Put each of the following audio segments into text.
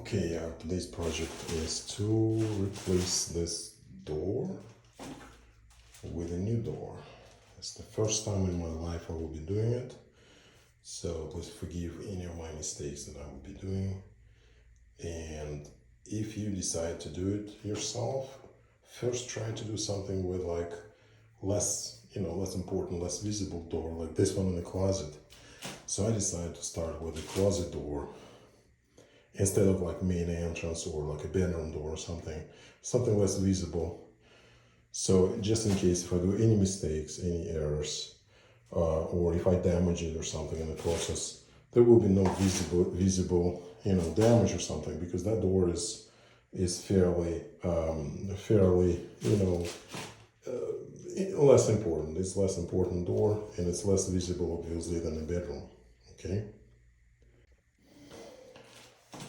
Okay, today's project is to replace this door with a new door. It's the first time in my life I will be doing it, so please forgive any of my mistakes that I will be doing. And if you decide to do it yourself, first try to do something with like less important, less visible door, like this one in the closet. So I decided to start with a closet door instead of like main entrance or like a bedroom door or something less visible. So just in case if I do any mistakes, any errors, or if I damage it or something in the process, there will be no visible damage or something, because that door is fairly less important. It's less important door, and it's less visible obviously than a bedroom. Okay.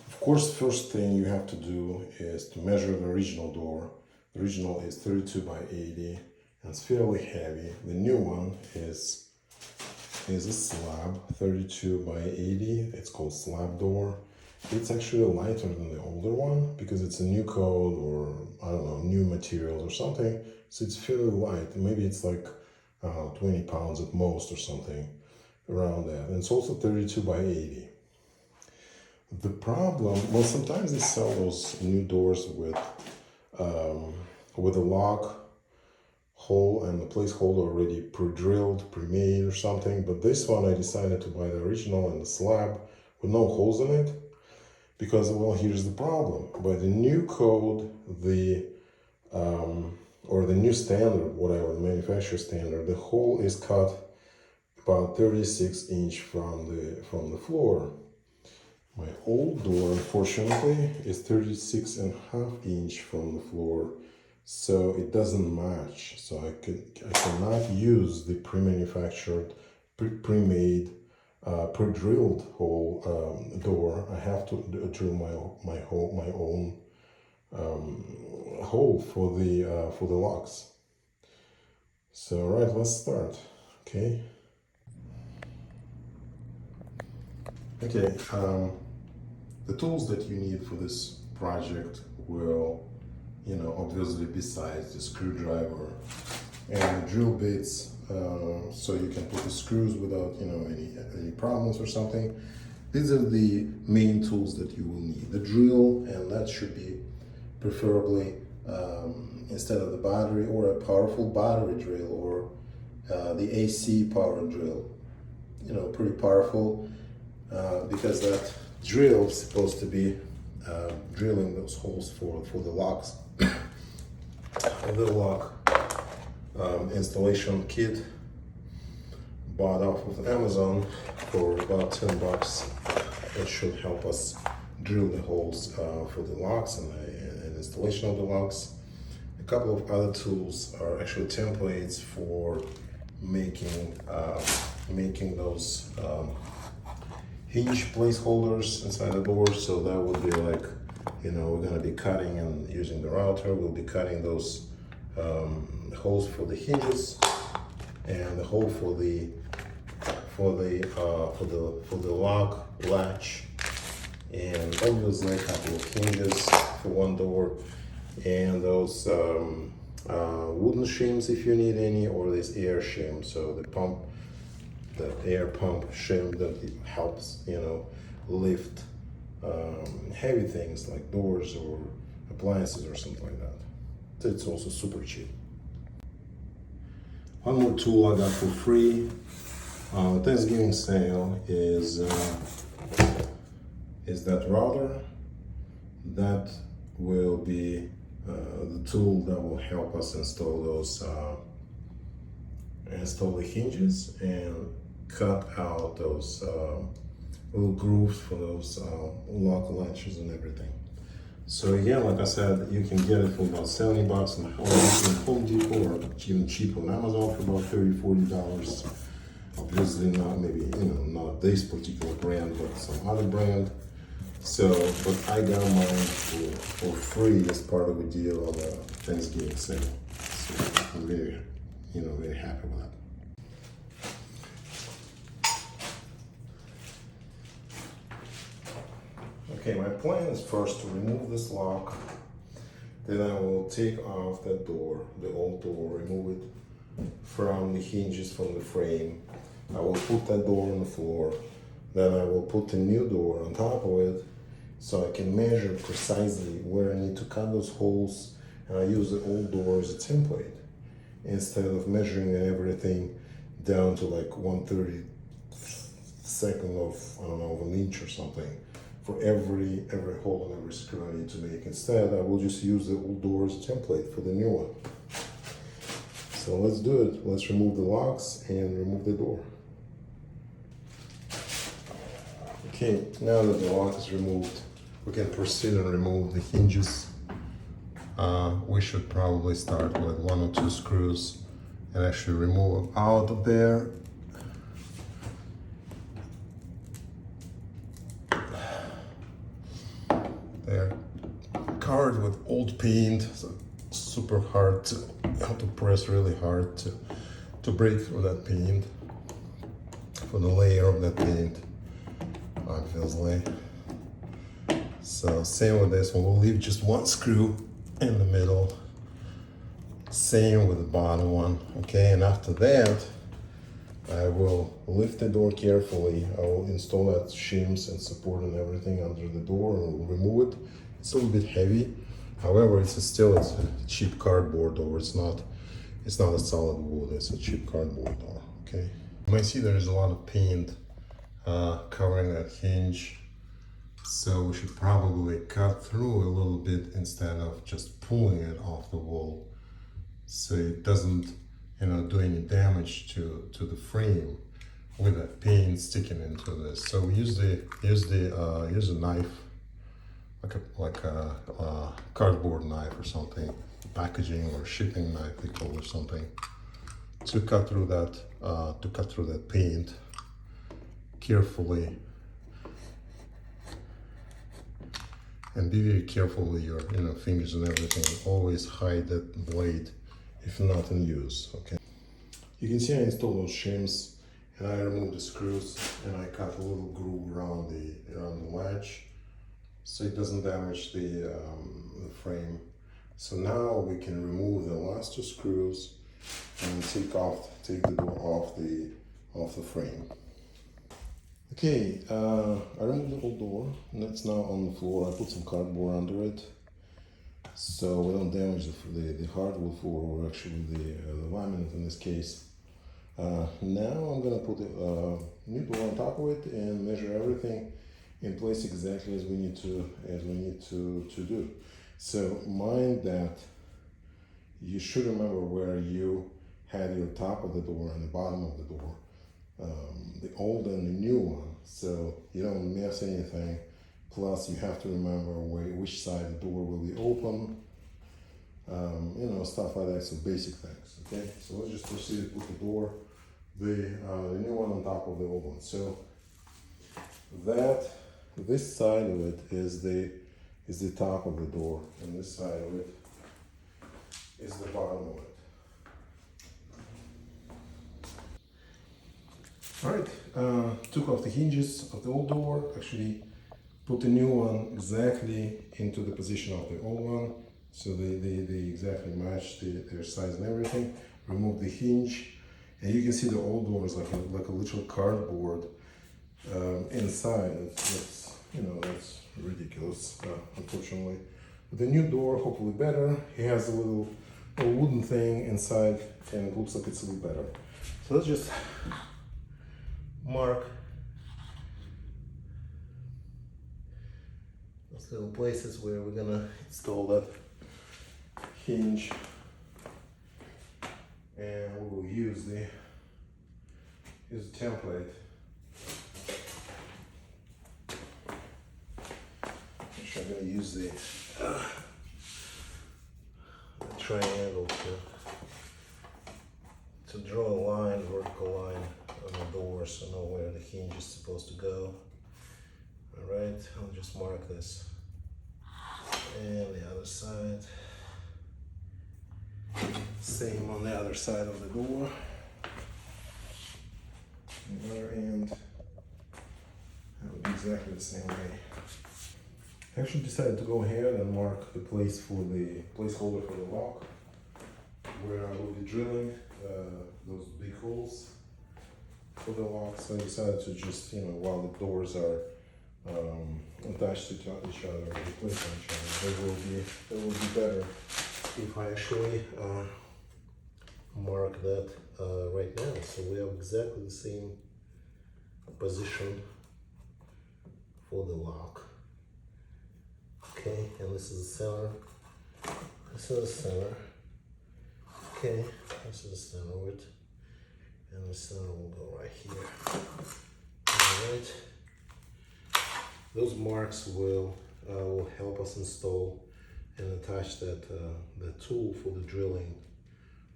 Of course, first thing you have to do is to measure the original door. The original is 32 by 80 and it's fairly heavy. The new one is a slab, 32 by 80. It's called slab door. It's actually lighter than the older one because it's a new code, or I don't know, new materials or something. So it's fairly light. Maybe it's like 20 pounds at most or something around that. And it's also 32 by 80. The problem, well, sometimes they sell those new doors with a lock hole and the placeholder already pre-drilled, pre-made or something. But this one I decided to buy the original and the slab with no holes in it, because, well, here's the problem. By the new code, or the new standard, whatever, the manufacturer standard, the hole is cut about 36 inch from the floor. My old door, unfortunately, is 36.5 inch from the floor, so it doesn't match. So I cannot use the pre-manufactured, pre-made, pre-drilled hole door. I have to drill my own hole for the locks. So all right, let's start. Okay. The tools that you need for this project will, obviously, besides the screwdriver and the drill bits, so you can put the screws without, any problems or something. These are the main tools that you will need. The drill, and that should be preferably instead of the battery, or a powerful battery drill, or the AC power drill. Pretty powerful, because that drill is supposed to be drilling those holes for the locks. A little lock installation kit bought off of Amazon for about $10. It should help us drill the holes for the locks and installation of the locks. A couple of other tools are actually templates for making those hinge placeholders inside the door. So that would be like, we're going to be cutting and using the router. We'll be cutting those holes for the hinges and the hole for the lock, latch, and obviously a couple of hinges for one door, and those wooden shims if you need any, or this air shim. So the air pump shim that helps, lift heavy things like doors or appliances or something like that. It's also super cheap. One more tool I got for free on the Thanksgiving sale is that router. That will be the tool that will help us install the hinges and cut out those little grooves for those lock latches and everything. So again, like I said, you can get it for about $70 in Home Depot, or even cheaper on Amazon for about $30–40. Obviously not, maybe, not this particular brand, but some other brand. So, but I got mine for free as part of a deal on the Thanksgiving sale. So I'm very happy with that. Okay, my plan is first to remove this lock, then I will take off that door, the old door, remove it from the hinges from the frame. I will put that door on the floor, then I will put the new door on top of it so I can measure precisely where I need to cut those holes, and I use the old door as a template instead of measuring everything down to like 1/32 of, I don't know, of an inch or something for every hole and every screw I need to make. Instead, I will just use the old door as a template for the new one. So let's do it. Let's remove the locks and remove the door. Okay, now that the lock is removed, we can proceed and remove the hinges. We should probably start with 1 or 2 screws and actually remove them out of there. They're covered with old paint, so super hard to have to press really hard to break through that paint, for the layer of that paint, obviously. So same with this one, we'll leave just 1 screw in the middle. Same with the bottom one, okay? And after that, I will lift the door carefully. I will install that shims and support and everything under the door and remove it. It's a little bit heavy. However, it's a cheap cardboard door. It's not a solid wood. It's a cheap cardboard door, okay? You might see there is a lot of paint covering that hinge. So we should probably cut through a little bit instead of just pulling it off the wall, so it doesn't, do any damage to the frame with that paint sticking into this. So we use a knife, like a cardboard knife or something, packaging or shipping knife they call it, or something, to cut through that paint carefully. And be very careful with your fingers and everything. Always hide that blade if not in use, okay? You can see I installed those shims and I removed the screws and I cut a little groove around the latch so it doesn't damage the frame. So now we can remove the last 2 screws and take the door off the frame. Okay, I removed the whole door and it's now on the floor. I put some cardboard under it so we don't damage the hardwood floor, or actually the laminate in this case. Now I'm gonna put a new door on top of it and measure everything in place exactly as we need to do. So mind that you should remember where you had your top of the door and the bottom of the door, the old and the new one, so you don't miss anything. Plus you have to remember which side the door will be open, stuff like that. So basic things, okay? So let's just proceed to put the door, the new one on top of the old one. So this side of it is the top of the door, and this side of it is the bottom of it. Alright, took off the hinges of the old door, actually put the new one exactly into the position of the old one, so they exactly match their size and everything. Remove the hinge, and you can see the old door is like a little cardboard inside. That's ridiculous, unfortunately. But the new door, hopefully better. It has a little wooden thing inside, and it looks like it's a little better. So let's just mark those little places where we're gonna install that hinge, and we will use the template. I'm gonna use the triangle to draw a line, vertical line on the door, so know where the hinge is supposed to go. All right, I'll just mark this, and the other side. Same on the other side of the door. On the other end, that would be exactly the same way. I actually decided to go ahead and mark the place for the placeholder for the lock, where I will be drilling those big holes for the lock. So I decided to just, while the doors are attached to each other, replace each other, they will be better if I actually mark that right now. So we have exactly the same position for the lock. Okay, and this is the center. This is the center. Okay, this is the center of it. And the center will go right here. Alright. Those marks will help us install and attach that tool for the drilling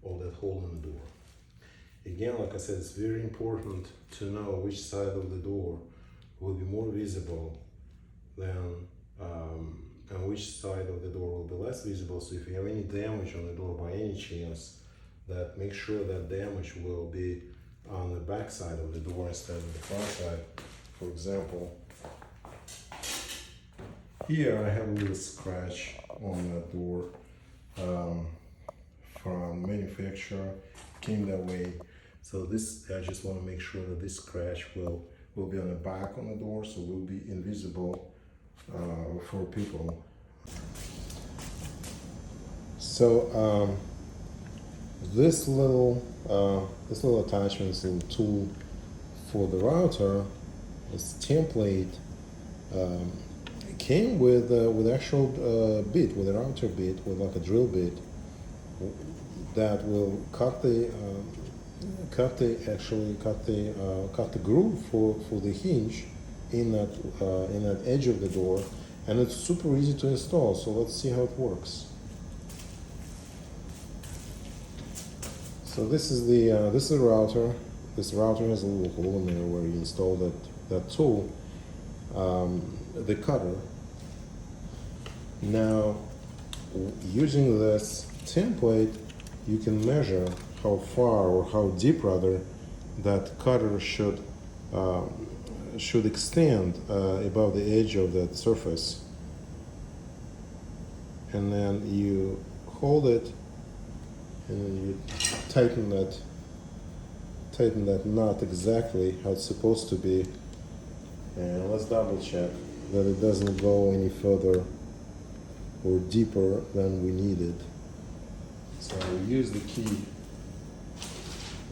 of that hole in the door. Again, like I said, it's very important to know which side of the door will be more visible than and which side of the door will be less visible. So if you have any damage on the door by any chance, that make sure that damage will be on the back side of the door instead of the front side. For example, here I have a little scratch on that door from manufacturer, came that way. So this, I just want to make sure that this scratch will be on the back on the door, so will be invisible for people. So this little attachment, this little tool for the router, this template came with actual bit, with a router bit, with like a drill bit that will cut the groove for the hinge in that edge of the door, and it's super easy to install. So let's see how it works. So this is the router. This router has a little hole in there where you install that tool, the cutter. Now, using this template, you can measure how far, or how deep rather, that cutter should extend above the edge of that surface. And then you hold it, and then you tighten that nut exactly how it's supposed to be. And let's double check that it doesn't go any further or deeper than we needed. So we use the key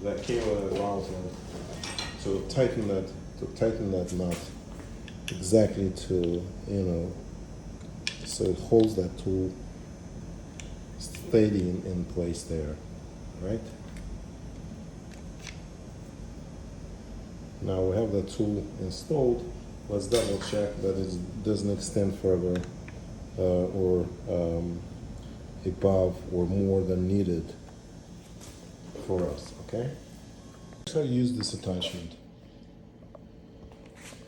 that came with the router to tighten that nut exactly to, so it holds that tool steady in place there, right? Now we have the tool installed. Let's double check that it doesn't extend further or above or more than needed for us, okay? So I use this attachment.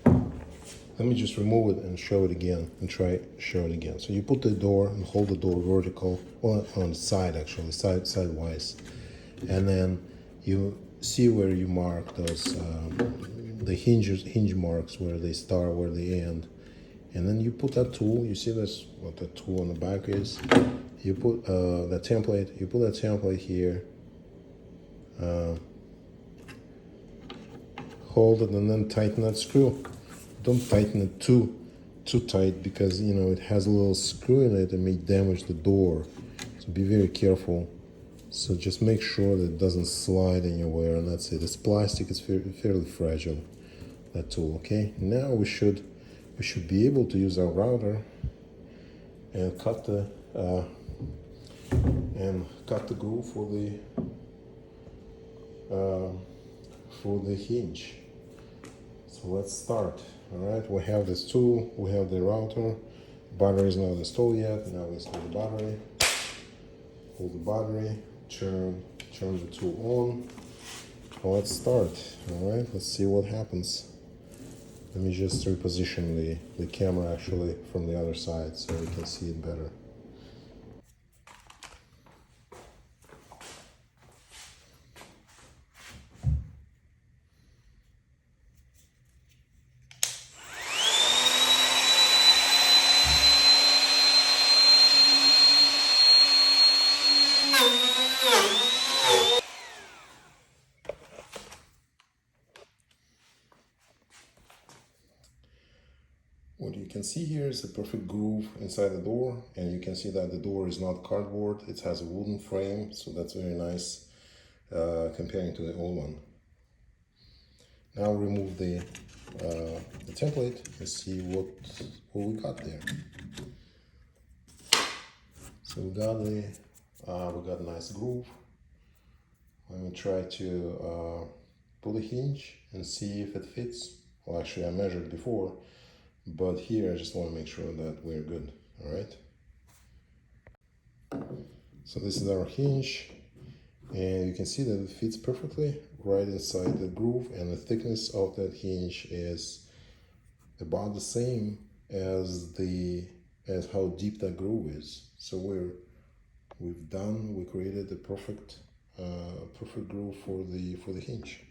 Let me just remove it and show it again, and show it again. So you put the door and hold the door vertical, or on the side actually, sidewise, and then you see where you mark those the hinge marks, where they start, where they end, and then you put that tool. You see this, what the tool on the back is. You put that template. You put that template here. Hold it and then tighten that screw. Don't tighten it too tight, because it has a little screw in it and may damage the door. So be very careful. So just make sure that it doesn't slide anywhere, and that's it. It's plastic. It's fairly fragile, that tool. Okay. Now we should be able to use our router and cut the groove for the hinge. So let's start. All right, we have this tool, we have the router. Battery is not installed yet. Now we install the battery. Hold the battery. Turn the tool on. Let's start. All right, let's see what happens. Let me just reposition the camera actually from the other side so we can see it better. What you can see here is a perfect groove inside the door, and you can see that the door is not cardboard, it has a wooden frame, so that's very nice comparing to the old one. Now remove the template and see what we got there. So we got a nice groove. Let me try to pull a hinge and see if it fits. Well, actually I measured before, but here I just want to make sure that we're good. All right. So this is our hinge, and you can see that it fits perfectly right inside the groove, and the thickness of that hinge is about the same as how deep that groove is. So we created the perfect groove for the hinge.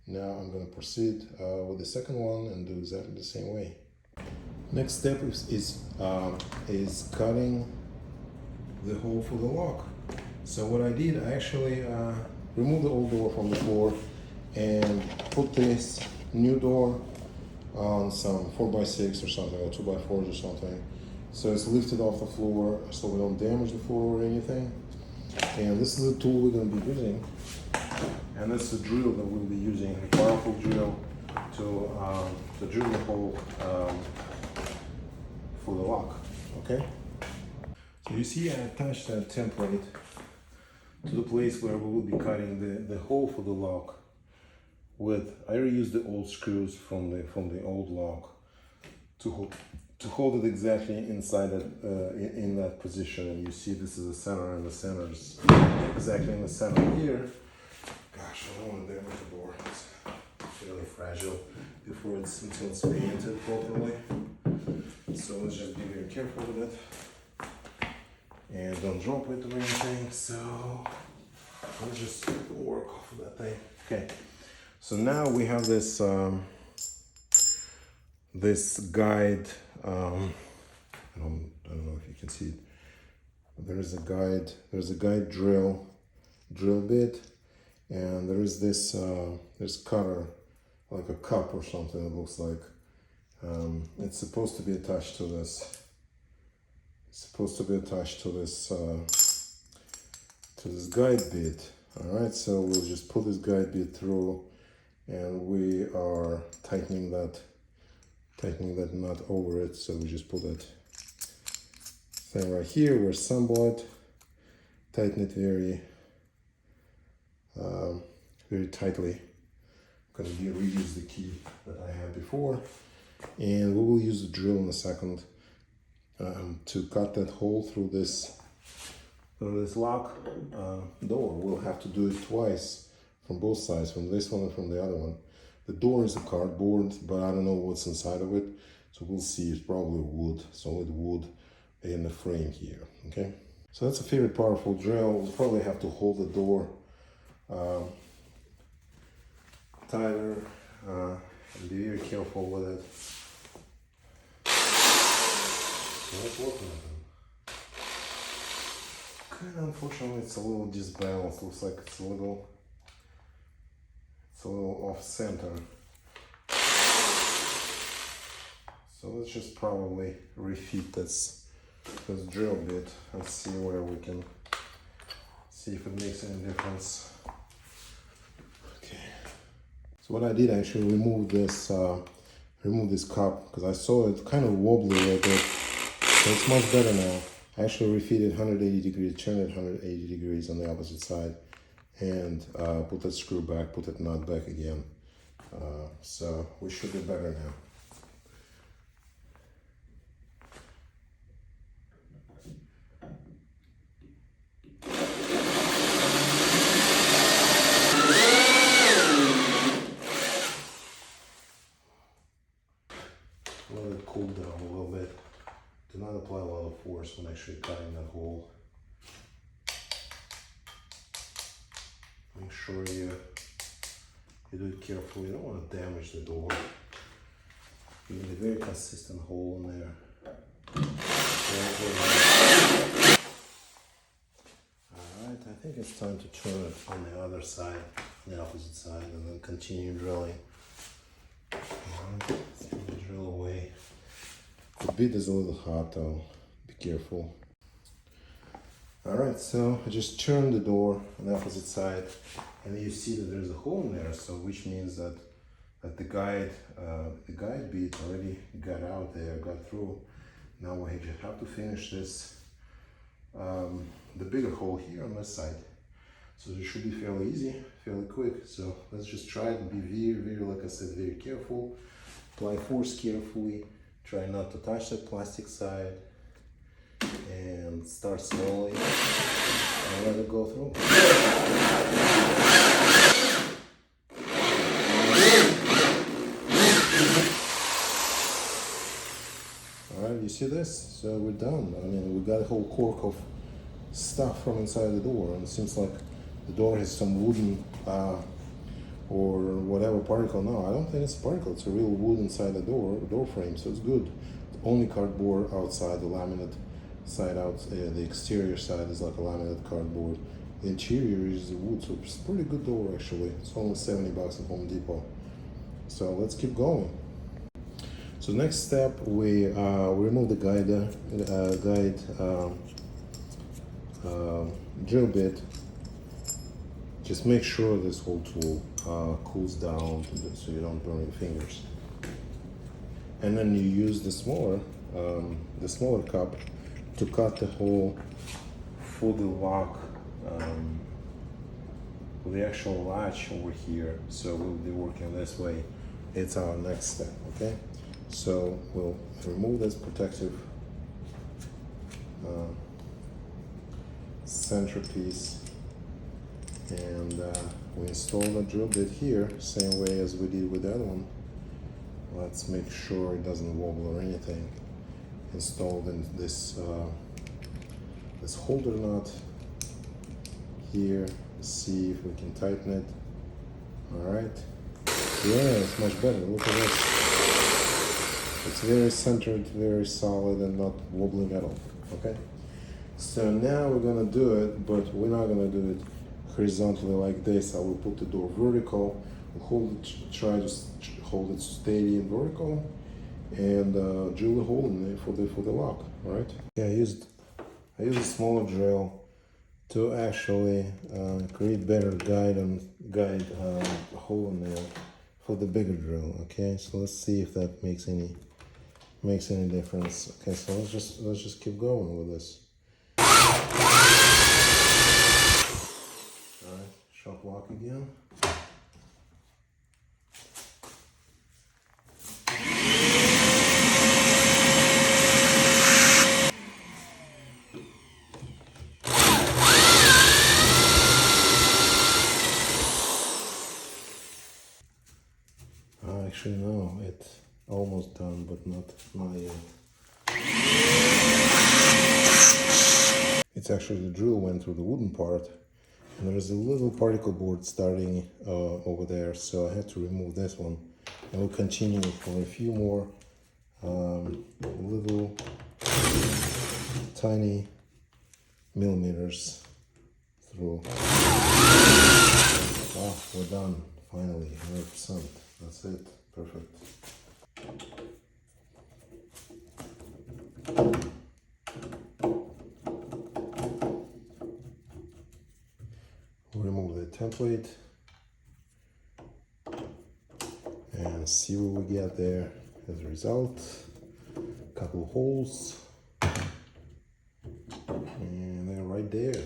Now I'm going to proceed with the second one and do exactly the same way. Next step is cutting the hole for the lock. So what I did, I actually removed the old door from the floor and put this new door on some 4x6 or something, or 2x4s or something. So it's lifted off the floor so we don't damage the floor or anything. And this is the tool we're going to be using. And that's the drill that we'll be using, a powerful drill to drill the hole for the lock, okay? So you see I attached that template to the place where we will be cutting the hole for the lock I reused the old screws from the old lock to hold it exactly inside in that position. And you see this is the center, and the center is exactly in the center here. Gosh, I don't want to damage the door. It's really fragile until it's painted properly. So let's just be very careful with it and don't drop it or anything. So let's just work off of that thing. Okay. So now we have this this guide. I don't know if you can see it. There's a guide drill bit, and there is this cutter, like a cup or something. It looks like it's supposed to be attached to this. It's supposed to be attached to this guide bit. All right, so we'll just put this guide bit through, and we are tightening that nut over it. So we just put that thing right here. We're assemble it, tighten it very tightly. I'm going to reuse the key that I had before, and we will use the drill in a second to cut that hole through this lock door. We'll have to do it twice from both sides, from this one and from the other one. The door is a cardboard, but I don't know what's inside of it, so we'll see. It's probably wood, solid wood in the frame here. Okay, so that's a very powerful drill. We'll probably have to hold the door tighter and be very careful with it. So let's work on it. Kind of unfortunately, it's a little disbalanced. Looks like it's a little off center. So let's just probably refit this drill bit and see where we can see if it makes any difference. Okay. So what I did, I actually removed this cup because I saw it kind of wobbly a little bit. So it's much better now. I actually refitted 180 degrees, turned it 180 degrees on the opposite side, and put that screw back, put that nut back again. So we should be better now. Let it cool down a little bit. Do not apply a lot of force when actually cutting that hole. Make sure you do it carefully. You don't want to damage the door. You need a very consistent hole in there. Alright, I think it's time to turn it on the other side, the opposite side, and then continue drilling. Alright. The bit is a little hot, though. Be careful. Alright, so I just turned the door on the opposite side, and you see that there's a hole in there, so which means that the guide bit already got out there, got through. Now we just have to finish this, the bigger hole here on this side. So it should be fairly easy, fairly quick. So let's just try it and be very, like I said, very careful. Apply force carefully. Try not to touch that plastic side. And start slowly and let it go through. Alright, you see this? So we're done. I mean, we got a whole cork of stuff from inside the door, and it seems like the door has some wooden or whatever particle. No, I don't think it's a particle. It's a real wood inside the door frame, so it's good. It's only cardboard outside, the laminate side out, the exterior side is like a laminate cardboard. The interior is the wood, so it's a pretty good door actually. It's only $70 at Home Depot. So let's keep going. So next step, we remove the drill bit. Just make sure this whole tool cools down so you don't burn your fingers. And then you use the smaller cup to cut the hole for the lock, for the actual latch over here. So we'll be working this way. It's our next step, okay? So we'll remove this protective centerpiece, and we install the drill bit here, same way as we did with the other one. Let's make sure it doesn't wobble or anything. Installed in this this holder nut here. See if we can tighten it. All right. Yeah, it's much better. Look at this. It's very centered, very solid, and not wobbling at all. Okay. So now we're gonna do it, but we're not gonna do it horizontally like this. I will put the door vertical. We'll hold it, try to hold it steady and vertical, and drill a hole in there for the lock. All right. Yeah, I used a smaller drill to actually create better guide hole in there for the bigger drill. Okay, so let's see if that makes any difference. Okay, so let's just keep going with this. All right, shock lock again. Actually, no, it's almost done, but not yet. It's actually, the drill went through the wooden part, and there is a little particle board starting over there, so I had to remove this one, and we'll continue for a few more little tiny millimeters through. Ah, we're done, finally, 100%. That's it. Perfect. We'll remove the template and see what we get there as a result. A couple of holes, and they're right there.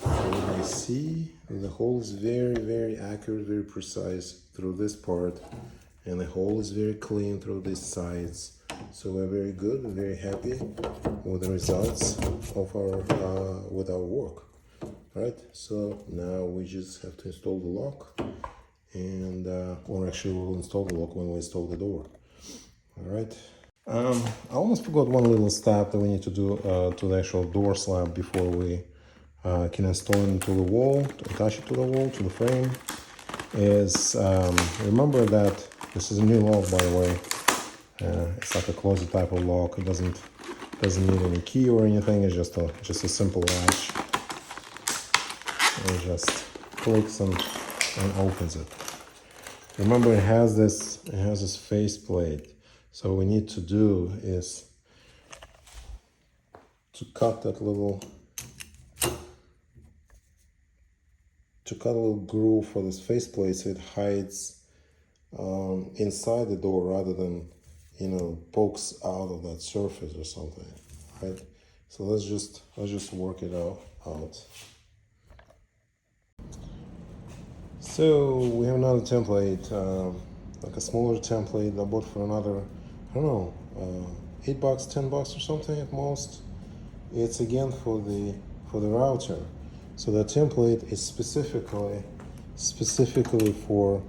So you may see the hole is very, very accurate, very precise through this part, and the hole is very clean through these sides. So we're very good and very happy with the results of our with our work. Right, so now we just have to install the lock, and or actually we'll install the lock when we install the door. All right. I almost forgot one little step that we need to do to the actual door slab before we can install it into the wall, attach it to the wall, to the frame. Is remember that this is a new lock, by the way. It's like a closet type of lock. It doesn't need any key or anything. It's just a simple latch. It just clicks and opens it. Remember, it has this face plate, So what we need to do is to cut that little groove for this faceplate so it hides inside the door rather than, you know, pokes out of that surface or something, right? So let's just work it out. So we have another template, like a smaller template I bought for another, I don't know, $8, $10 or something at most. It's again for the router. So the template is specifically for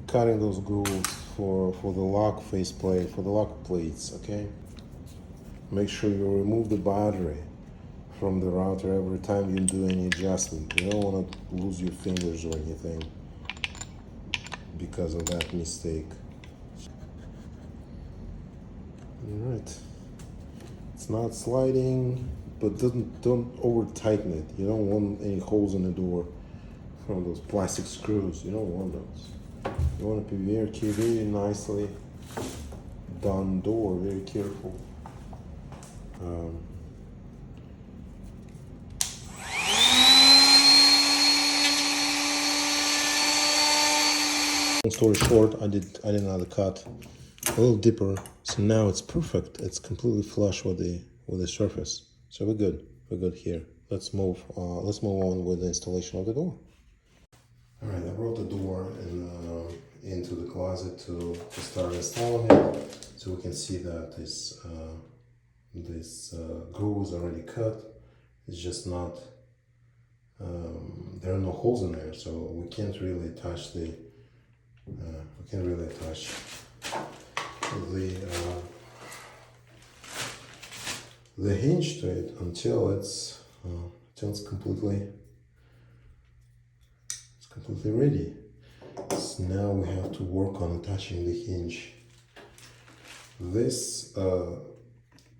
cutting those grooves for the lock faceplate, for the lock plates. Okay. Make sure you remove the battery from the router every time you do any adjustment. You don't want to lose your fingers or anything because of that mistake. All right. It's not sliding, but don't over tighten it. You don't want any holes in the door from those plastic screws. You don't want those. You want to be very nicely done door, very careful. Long story short, I did another cut, a little deeper, so now it's perfect. It's completely flush with the surface. So we're good here. Let's move on with the installation of the door. All right, I brought the door into the closet to start installing it, so we can see that this groove is already cut. It's just not there are no holes in there, so we can't really touch the the hinge to it until it's completely ready. So now we have to work on attaching the hinge. This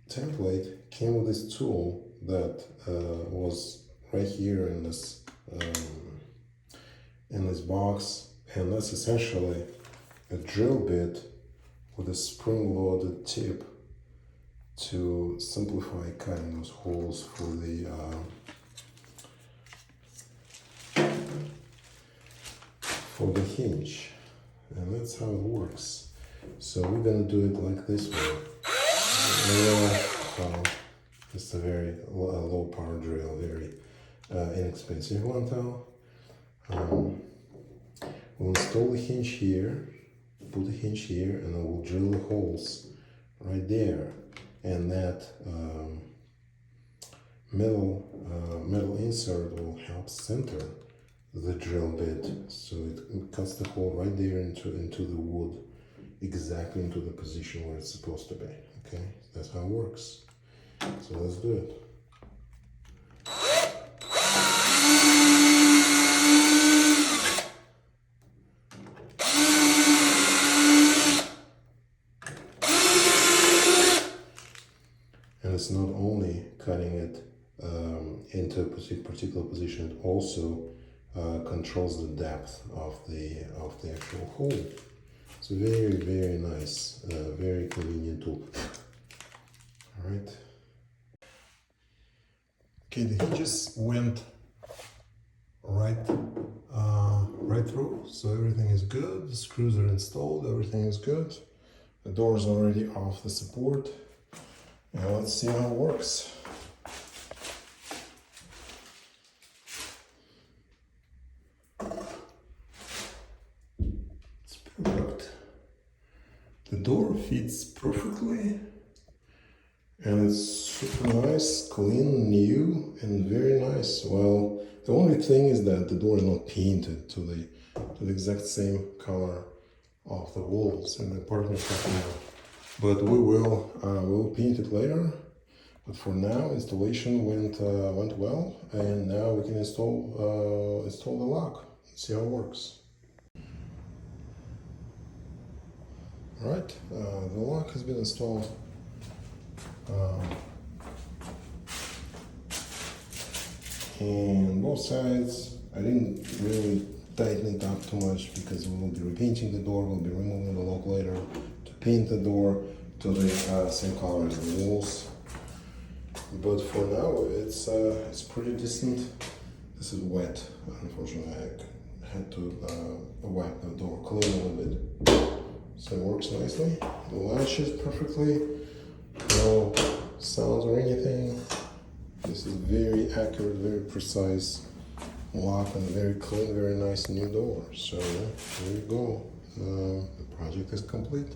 template came with this tool that was right here in this box, and that's essentially a drill bit with a spring-loaded tip to simplify cutting those holes for the hinge, and that's how it works. So we're gonna do it like this way. It's a very low power drill, very inexpensive one though. We'll install the hinge here, put the hinge here, and then we'll drill the holes right there. And that metal insert will help center the drill bit, so it cuts the hole right there into the wood, exactly into the position where it's supposed to be. Okay, that's how it works. So let's do it. And it's not only cutting it into a particular position, it also controls the depth of the actual hole. It's a very nice, very convenient tool. All right. Okay, the hinges went right through, so everything is good. The screws are installed, everything is good. The door is already off the support. Now let's see how it works. It's perfect. The door fits perfectly, and it's super nice, clean, new, and very nice. Well, the only thing is that the door is not painted to the exact same color of the walls in the apartment right now. But we will paint it later. But for now, installation went well, and now we can install the lock. See how it works. All right, the lock has been installed. And both sides, I didn't really tighten it up too much because we will be repainting the door, we'll be removing the lock later to paint the door to the same color as the walls. But for now, it's pretty decent. This is wet. Unfortunately, I had to wipe the door clean a little bit. So it works nicely. The latches perfectly. No sounds or anything. This is very accurate, very precise lock and very clean, very nice new door. So there you go. The project is complete.